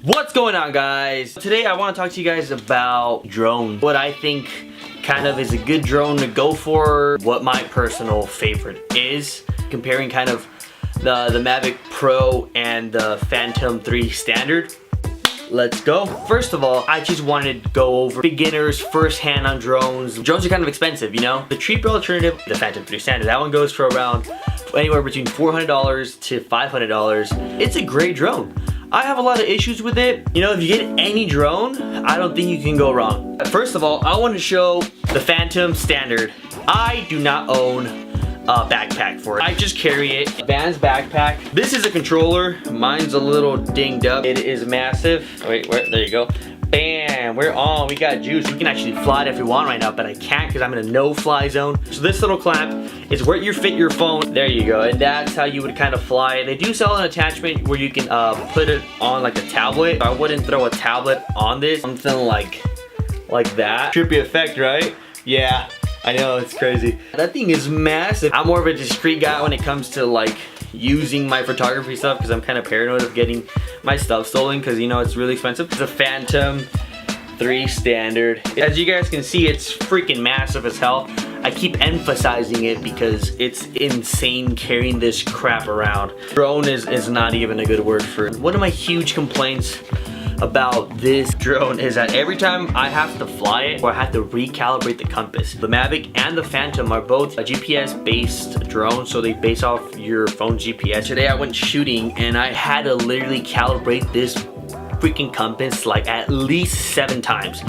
What's going on, guys? Today I want to talk to you guys about drones. What I think kind of is a good drone to go for, what my personal favorite is, comparing kind of the Mavic Pro and the Phantom 3 Standard. Let's go. First of all, I just wanted to go over beginners, first hand on drones. Drones are kind of expensive, you know? The cheaper alternative, the Phantom 3 Standard, that one goes for around anywhere between $400 to $500. It's a great drone. I have a lot of issues with it. You know, if you get any drone, I don't think you can go wrong. First of all, I want to show the Phantom Standard. I do not own a backpack for it. I just carry it. Vans backpack. This is a controller. Mine's a little dinged up. It is massive. Wait, where? There you go. Bam, we're on. We got juice. We can actually fly it if we want right now, but I can't because I'm in a no-fly zone. So this little clamp is where you fit your phone. There you go, and that's how you would kind of fly it. They do sell an attachment where you can put it on like a tablet. I wouldn't throw a tablet on this. Something like that. Trippy effect, right? Yeah, I know, it's crazy. That thing is massive. I'm more of a discreet guy when it comes to like using my photography stuff because I'm kind of paranoid of getting my stuff stolen because, you know, it's really expensive. It's a Phantom 3 Standard. As you guys can see, it's freaking massive as hell. I keep emphasizing it because it's insane carrying this crap around. Drone is not even a good word for it. One of my huge complaints about this drone is that every time I have to fly it or I have to recalibrate the compass. The Mavic and the Phantom are both a GPS based drone, so they base off your phone's GPS. Today I went shooting and I had to literally calibrate this freaking compass like at least 7 times. Oh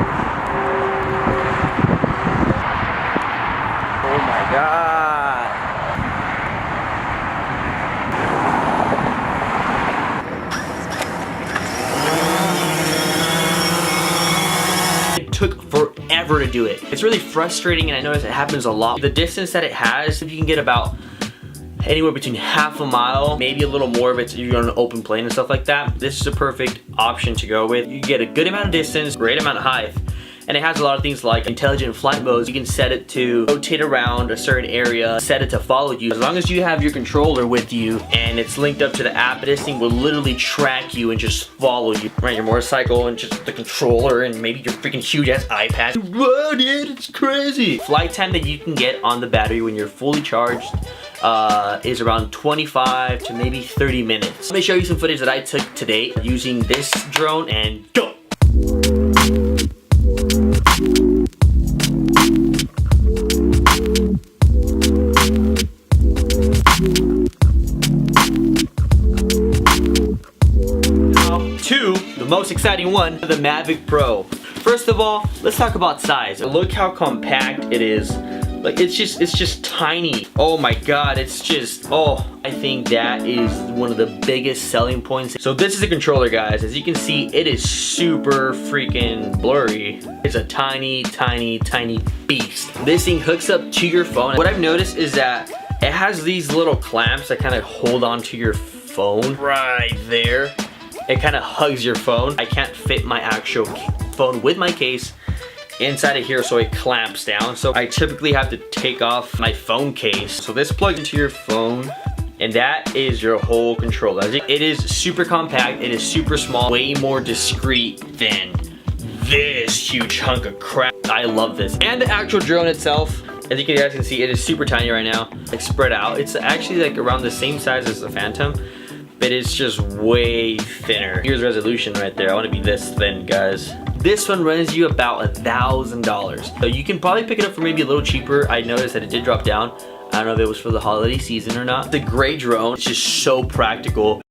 my god. Took forever to do it. It's really frustrating, and I notice it happens a lot. The distance that it has, if you can get about anywhere between half a mile, maybe a little more if it's you're on an open plane and stuff like that, this is a perfect option to go with. You get a good amount of distance, great amount of height, and it has a lot of things like intelligent flight modes. You can set it to rotate around a certain area, set it to follow you. As long as you have your controller with you and it's linked up to the app, this thing will literally track you and just follow you. Right, your motorcycle and just the controller and maybe your freaking huge ass iPad. Whoa, dude, it's crazy. Flight time that you can get on the battery when you're fully charged is around 25 to maybe 30 minutes. Let me show you some footage that I took today using this drone and go. The most exciting one, the Mavic Pro. First of all, let's talk about size. Look how compact it is. Like, it's just tiny. Oh my god, it's just, oh, I think that is one of the biggest selling points. So this is a controller, guys. As you can see, it is super freaking blurry. It's a tiny, tiny, tiny beast. This thing hooks up to your phone. What I've noticed is that it has these little clamps that kind of hold onto your phone right there. It kind of hugs your phone. I can't fit my actual phone with my case inside of here, so it clamps down. So I typically have to take off my phone case. So this plugs into your phone, and that is your whole controller. It is super compact, it is super small, way more discreet than this huge hunk of crap. I love this. And the actual drone itself, as you guys can see, it is super tiny right now. It's spread out. It's actually like around the same size as the Phantom, but it's just way thinner. Here's resolution right there. I want to be this thin, guys. This one runs you about $1,000. So you can probably pick it up for maybe a little cheaper. I noticed that it did drop down. I don't know if it was for the holiday season or not. The gray drone, it's just so practical.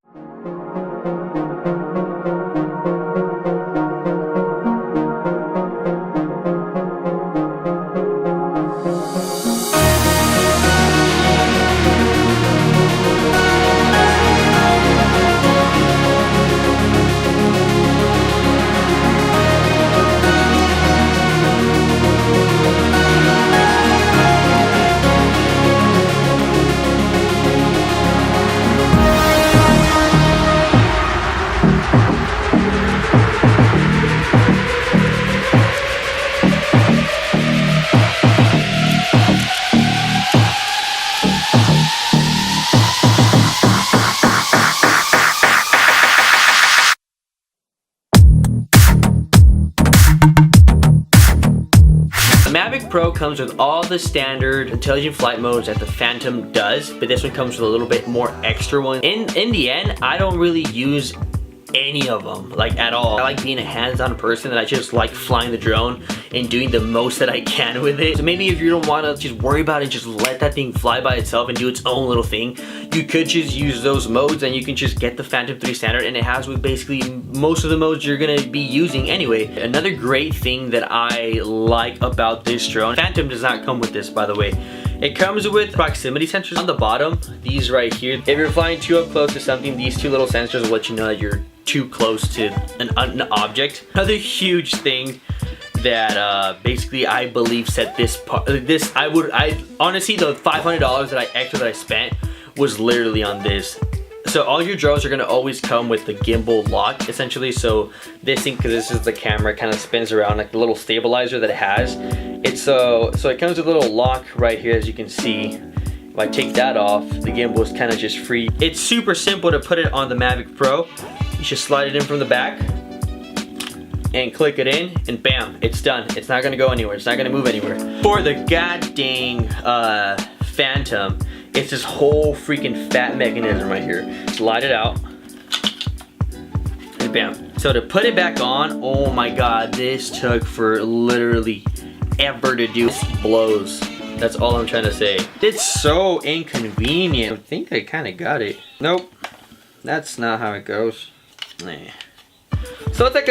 Pro comes with all the standard intelligent flight modes that the Phantom does, but this one comes with a little bit more extra one. In the end, I don't really use any of them, like, at all. I like being a hands-on person, and I just like flying the drone and doing the most that I can with it. So maybe if you don't want to just worry about it, just let that thing fly by itself and do its own little thing, you could just use those modes, and you can just get the Phantom 3 standard, and it has with basically most of the modes you're gonna be using anyway. Another great thing that I like about this drone, Phantom does not come with this, by the way. It comes with proximity sensors on the bottom, these right here. If you're flying too up close to something, these two little sensors will let you know that you're too close to an object. Another huge thing that basically I believe set this part, I honestly, the $500 that I spent was literally on this. So all your drones are gonna always come with the gimbal lock, essentially. So this thing, because this is the camera, kind of spins around like the little stabilizer that it has. So it comes with a little lock right here, as you can see. If I take that off, the gimbal is kind of just free. It's super simple to put it on the Mavic Pro. You just slide it in from the back and click it in, and bam, it's done. It's not gonna go anywhere. It's not gonna move anywhere. For the goddamn Phantom, it's this whole freaking fat mechanism right here. Slide it out, and bam. So to put it back on, oh my god, this took for literally ever to do. This blows. That's all I'm trying to say. It's so inconvenient. I think I kind of got it. Nope, that's not how it goes. Nah. So it's like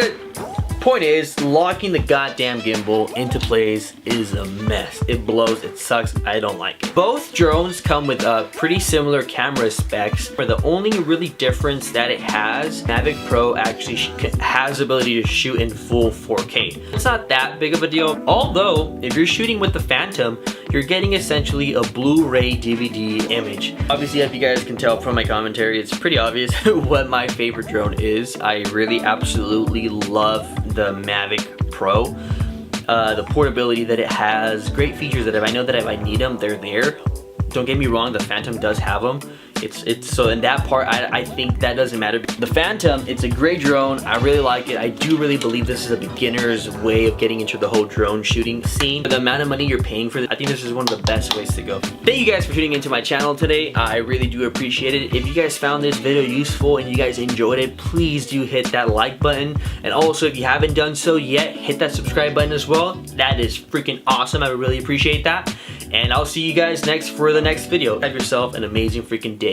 point is, locking the goddamn gimbal into place is a mess. It blows, it sucks, I don't like it. Both drones come with pretty similar camera specs, but the only really difference that it has, Mavic Pro actually has the ability to shoot in full 4K. It's not that big of a deal, although if you're shooting with the Phantom, you're getting essentially a Blu-ray DVD image. Obviously, if you guys can tell from my commentary, it's pretty obvious what my favorite drone is. I really absolutely love the Mavic Pro. The portability that it has, great features that if I need them, they're there. Don't get me wrong, the Phantom does have them. It's so in that part, I think that doesn't matter. The Phantom, it's a great drone. I really like it. I do really believe this is a beginner's way of getting into the whole drone shooting scene. For the amount of money you're paying for this, I think this is one of the best ways to go. Thank you guys for tuning into my channel today. I really do appreciate it. If you guys found this video useful and you guys enjoyed it, please do hit that like button. And also, if you haven't done so yet, hit that subscribe button as well. That is freaking awesome. I would really appreciate that. And I'll see you guys next for the next video. Have yourself an amazing freaking day.